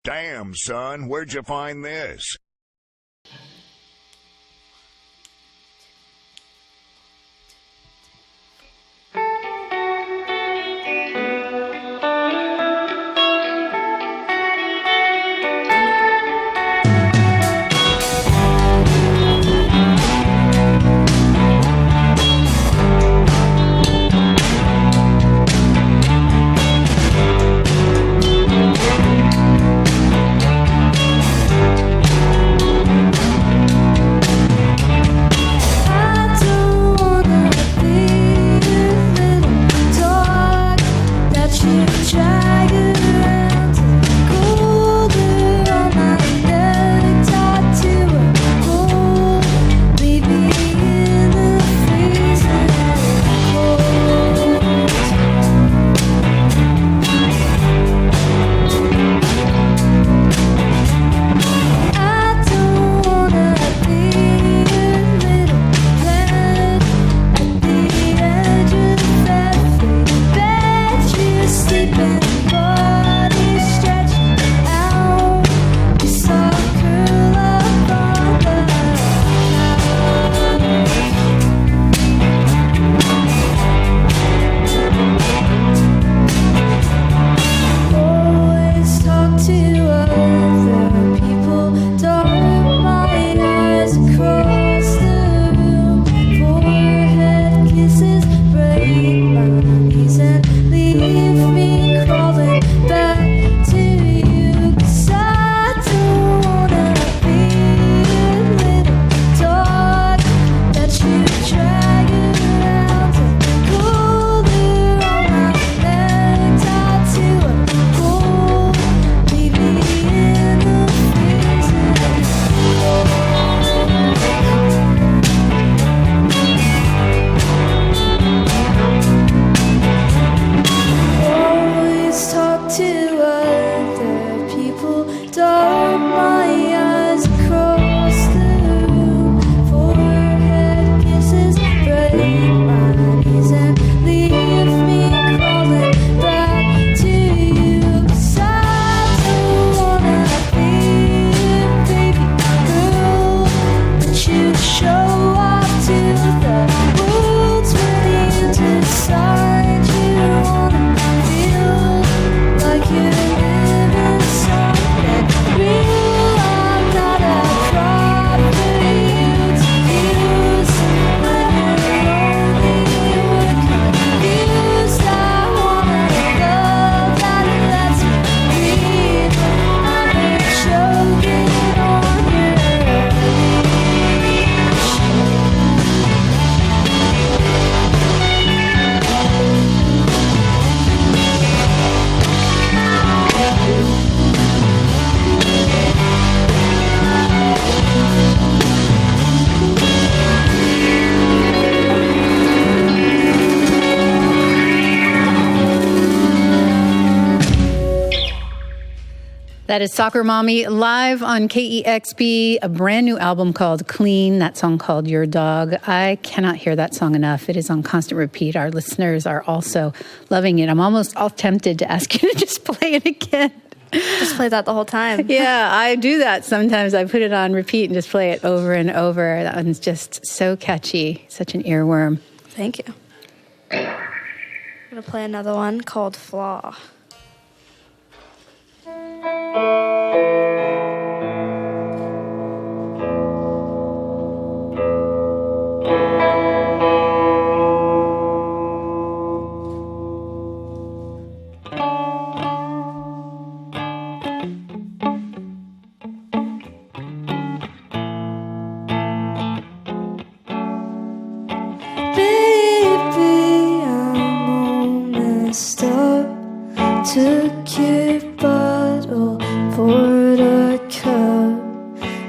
Damn, son, where'd you find this? That is Soccer Mommy live on KEXP, a brand new album called Clean, that song called Your Dog. I cannot hear that song enough. It is on constant repeat. Our listeners are also loving it. I'm almost all tempted to ask you to just play it again. Just play that the whole time. Yeah, I do that sometimes. I put it on repeat and just play it over and over. That one's just so catchy, such an earworm. Thank you. I'm going to play another one called Flaw. Took your bottle, poured a cup.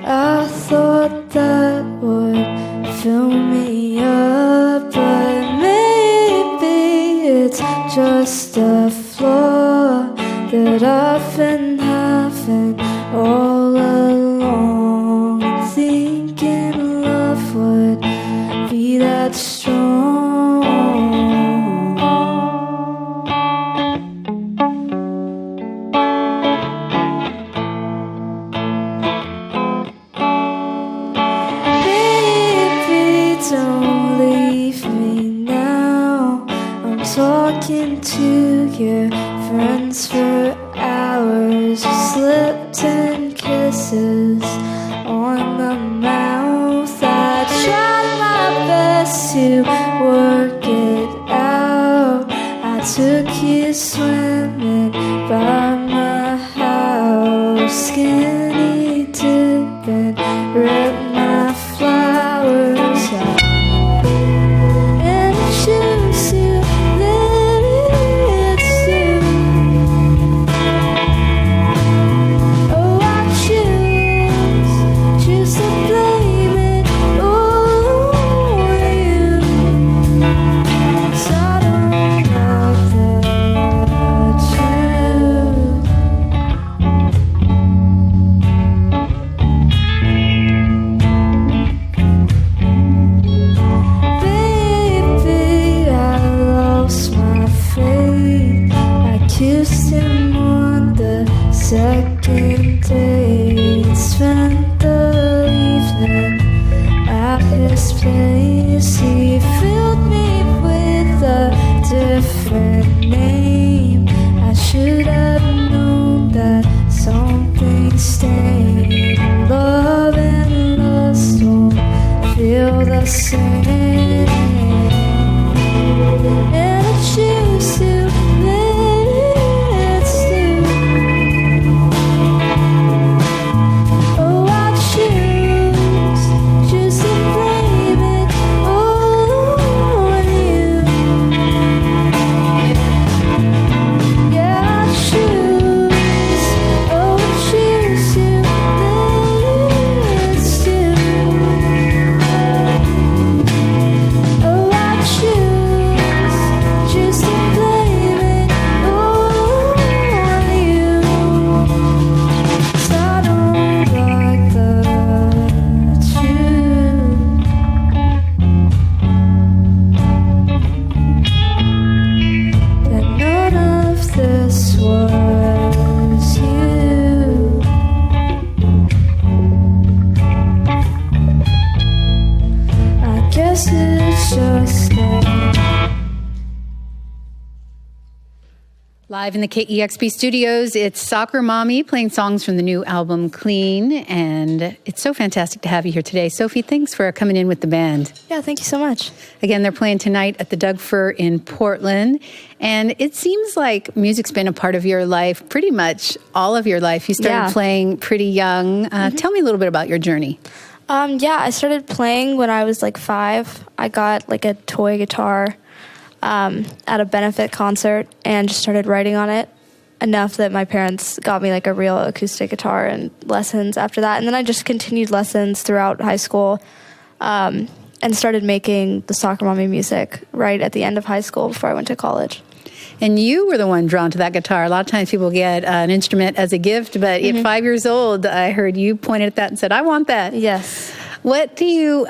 I thought that would fill me up, but maybe it's just a flaw that I've been having all along. Thinking love would be that strong. your friends for hours. You slipped in kisses on the mouth. I tried my best to work it out. I took you swimming by my house, skinny dipping, ripped my flowers out. And I choose to let it through. Oh, I choose to blame it all on you. 'Cause I don't know the truth. Baby, I lost my faith. I kissed him on the second date. Spent the evening at his place. He filled me with a different name. I should have known that something stayed. Love and lust don't feel the same. And I choose to let it through. Oh, I choose to blame it all on you. Yeah, I choose. Oh, I choose to let it through. Oh, I choose to blame it all on you. 'Cause I don't like the truth. That none of this was you. I guess it's just that. Live in the KEXP studios, it's Soccer Mommy playing songs from the new album Clean, and it's so fantastic to have you here today. Sophie, thanks for coming in with the band. Yeah, thank you so much. Again, they're playing tonight at the Doug Fir in Portland, and it seems like music's been a part of your life, pretty much all of your life. You started playing pretty young. Tell me a little bit about your journey. Yeah, I started playing when I was like 5. I got like a toy guitar at a benefit concert and just started writing on it enough that my parents got me like a real acoustic guitar and lessons after that. And then I just continued lessons throughout high school and started making the Soccer Mommy music right at the end of high school before I went to college. And you were the one drawn to that guitar. A lot of times people get an instrument as a gift, but at 5 years old, I heard you pointed at that and said, I want that. Yes. What do you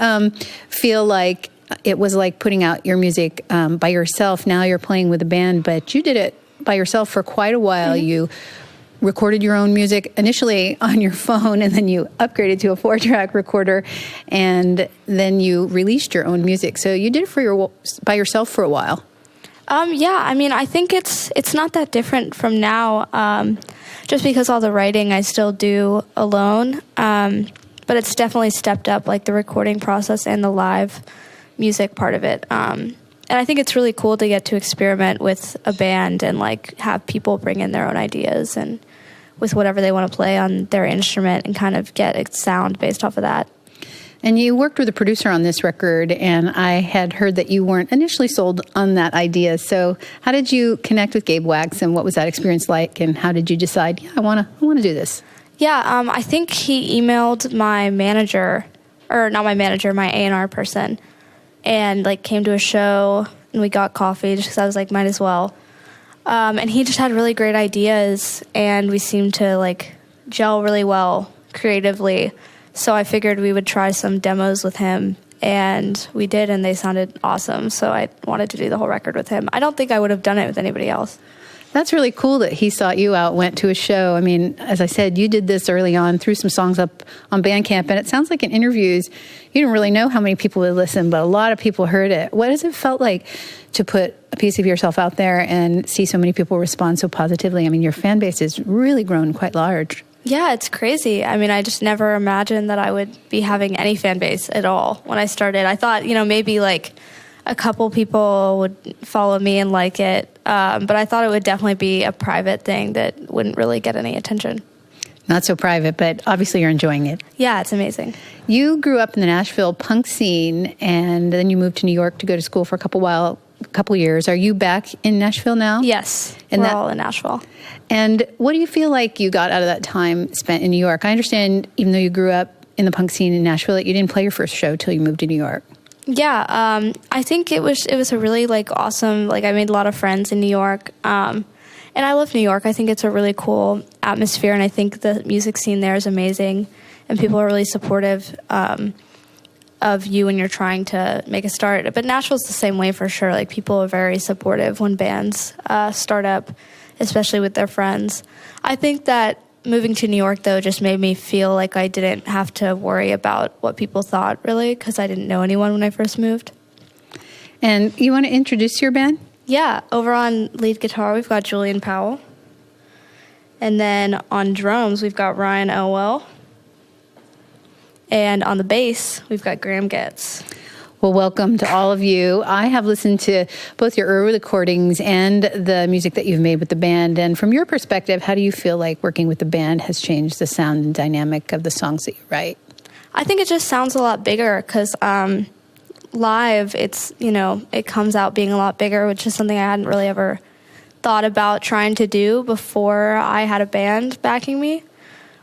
feel like it was like putting out your music by yourself? Now you're playing with a band, but you did it by yourself for quite a while. You recorded your own music initially on your phone, and then you upgraded to a 4-track recorder, and then you released your own music. So you did it by yourself for a while. Yeah, I mean, I think it's not that different from now, just because all the writing I still do alone, but it's definitely stepped up, like the recording process and the live music part of it. And I think it's really cool to get to experiment with a band and like have people bring in their own ideas and with whatever they want to play on their instrument and kind of get a sound based off of that. And you worked with a producer on this record, and I had heard that you weren't initially sold on that idea. So how did you connect with Gabe Wax, and what was that experience like, and how did you decide, I want to do this? Yeah, I think he emailed my manager, or not my manager, my A&R person, and like came to a show, and we got coffee just because I was like, might as well. And he just had really great ideas, and we seemed to like gel really well creatively. So I figured we would try some demos with him, and we did, and they sounded awesome. So I wanted to do the whole record with him. I don't think I would have done it with anybody else. That's really cool that he sought you out, went to a show. I mean, as I said, you did this early on, threw some songs up on Bandcamp, and it sounds like in interviews, you didn't really know how many people would listen, but a lot of people heard it. What has it felt like to put a piece of yourself out there and see so many people respond so positively? I mean, your fan base has really grown quite large. Yeah, it's crazy. I mean, I just never imagined that I would be having any fan base at all when I started. I thought, maybe like a couple people would follow me and like it, but I thought it would definitely be a private thing that wouldn't really get any attention. Not so private, but obviously you're enjoying it. Yeah, it's amazing. You grew up in the Nashville punk scene, and then you moved to New York to go to school for a couple years. Are you back in Nashville now? Yes, we're all in Nashville. And what do you feel like you got out of that time spent in New York? I understand, even though you grew up in the punk scene in Nashville, that you didn't play your first show till you moved to New York. Yeah, I think it was a really awesome. I made a lot of friends in New York, and I love New York. I think it's a really cool atmosphere, and I think the music scene there is amazing, and people are really supportive of you when you're trying to make a start. But Nashville's the same way for sure. People are very supportive when bands start up, especially with their friends. I think that moving to New York, though, just made me feel like I didn't have to worry about what people thought, really, because I didn't know anyone when I first moved. And you want to introduce your band? Yeah, over on lead guitar, we've got Julian Powell. And then on drums, we've got Ryan Elwell. And on the bass, we've got Graham Getz. Well, welcome to all of you. I have listened to both your early recordings and the music that you've made with the band. And from your perspective, how do you feel like working with the band has changed the sound and dynamic of the songs that you write? I think it just sounds a lot bigger because live, it's, it comes out being a lot bigger, which is something I hadn't really ever thought about trying to do before I had a band backing me.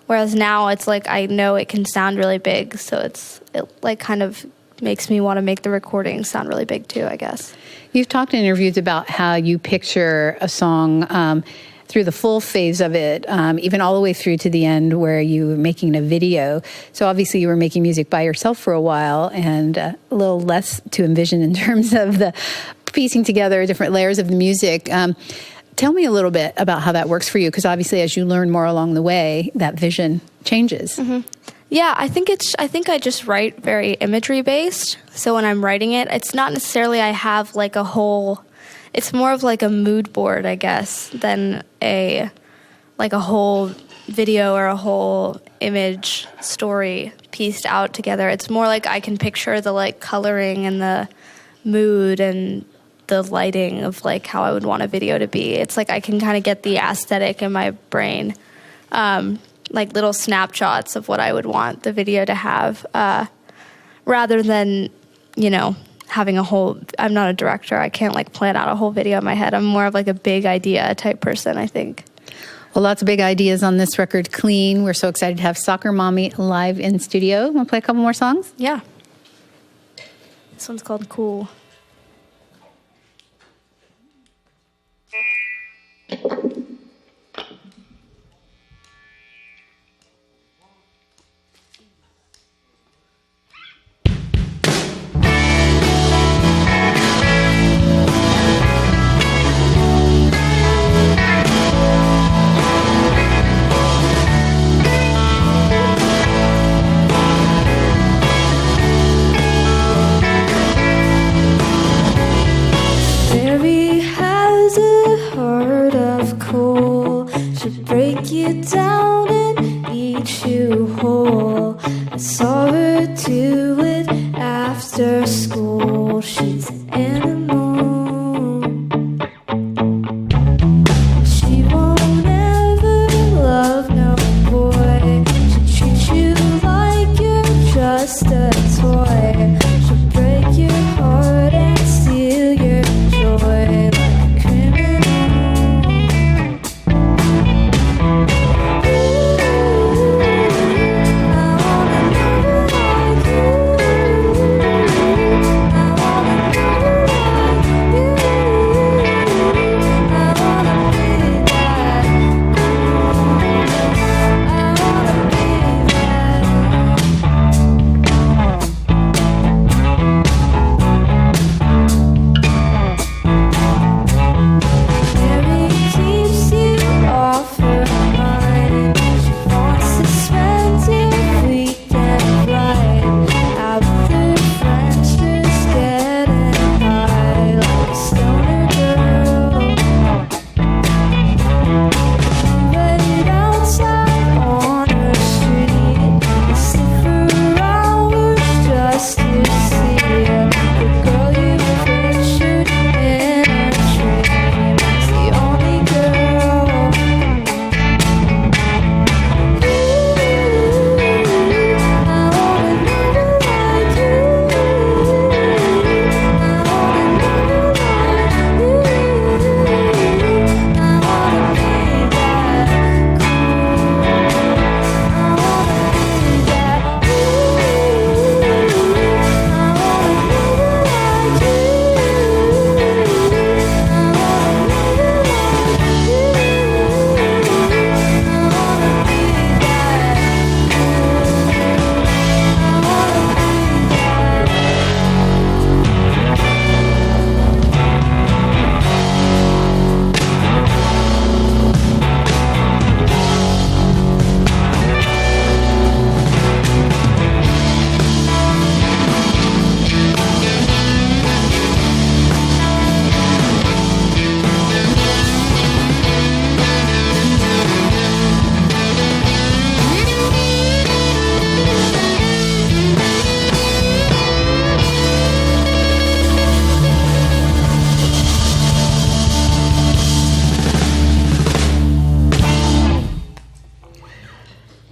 Whereas now it's I know it can sound really big, so it kind of makes me want to make the recording sound really big too, I guess. You've talked in interviews about how you picture a song through the full phase of it, even all the way through to the end where you were making a video. So obviously you were making music by yourself for a while, and a little less to envision in terms of the piecing together different layers of the music. Tell me a little bit about how that works for you, because obviously as you learn more along the way, that vision changes. Mm-hmm. Yeah, I think I just write very imagery based. So when I'm writing it, it's not necessarily I have a whole, it's more of a mood board, I guess, than a whole video or a whole image story pieced out together. It's more I can picture the coloring and the mood and the lighting of how I would want a video to be. It's I can kind of get the aesthetic in my brain. Little snapshots of what I would want the video to have, rather than, having a whole, I'm not a director. I can't plan out a whole video in my head. I'm more of a big idea type person, I think. Well, lots of big ideas on this record, Clean. We're so excited to have Soccer Mommy live in studio. Want to play a couple more songs? Yeah. This one's called Cool. Mary has a heart of coal. She'll break you down and eat you whole. I saw her do it after school. She's an animal. She won't ever love no boy. She'll treat you like you're just a toy. She'll break your heart and steal your joy like a criminal. I wanna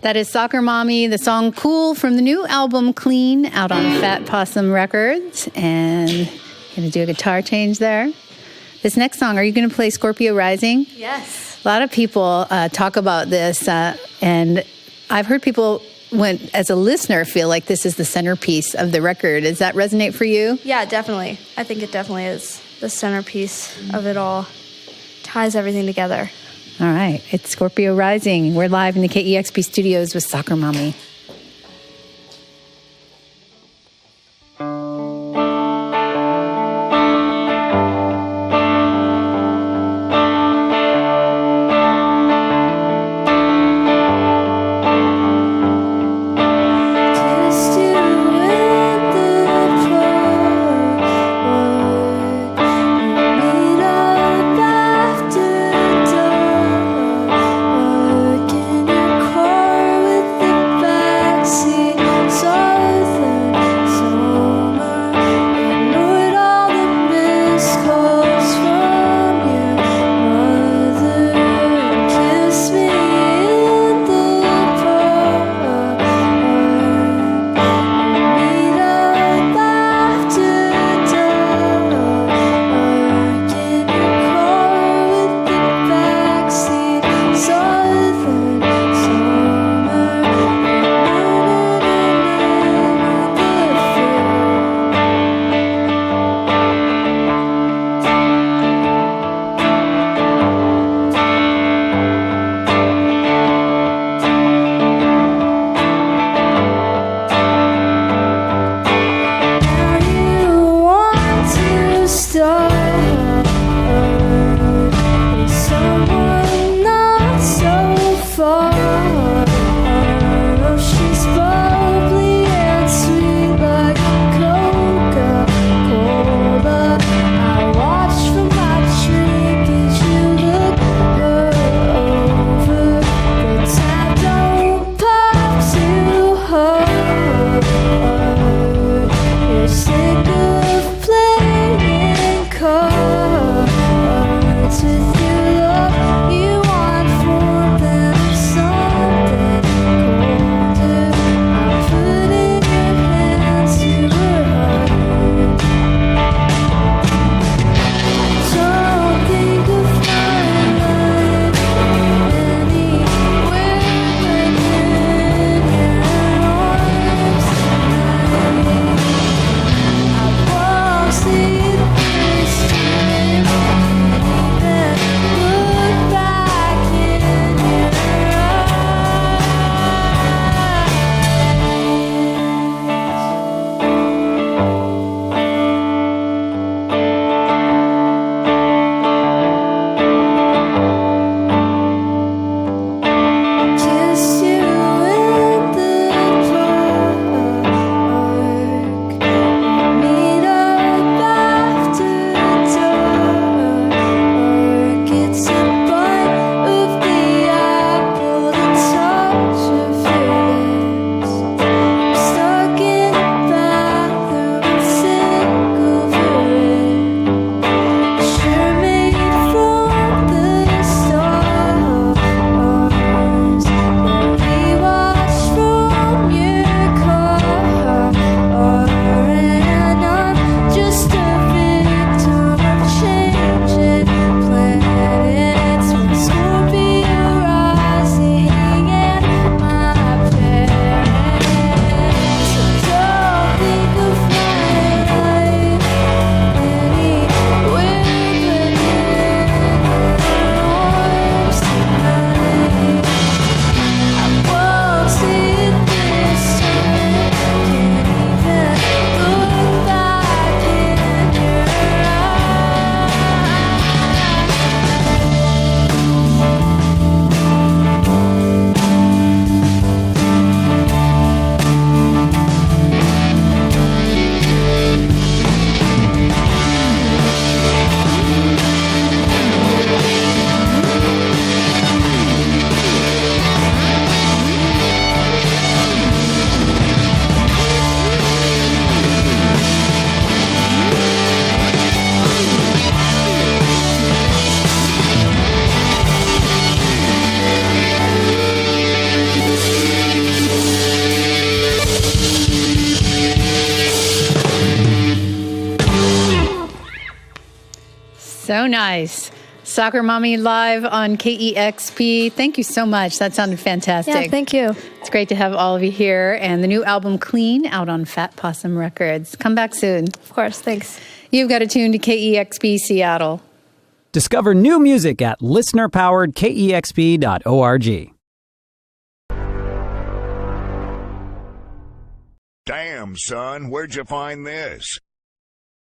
That is Soccer Mommy, the song Cool from the new album Clean, out on Fat Possum Records. And going to do a guitar change there. This next song, are you going to play Scorpio Rising? Yes. A lot of people talk about this, and I've heard people, as a listener, feel like this is the centerpiece of the record. Does that resonate for you? Yeah, definitely. I think it definitely is the centerpiece of it all. Ties everything together. All right. It's Scorpio Rising. We're live in the KEXP studios with Soccer Mommy. Work in your car with the back. So nice. Soccer Mommy live on KEXP. Thank you so much. That sounded fantastic. Yeah, thank you. It's great to have all of you here. And the new album, Clean, out on Fat Possum Records. Come back soon. Of course, thanks. You've got to tune to KEXP Seattle. Discover new music at listenerpoweredkexp.org. Damn, son, where'd you find this?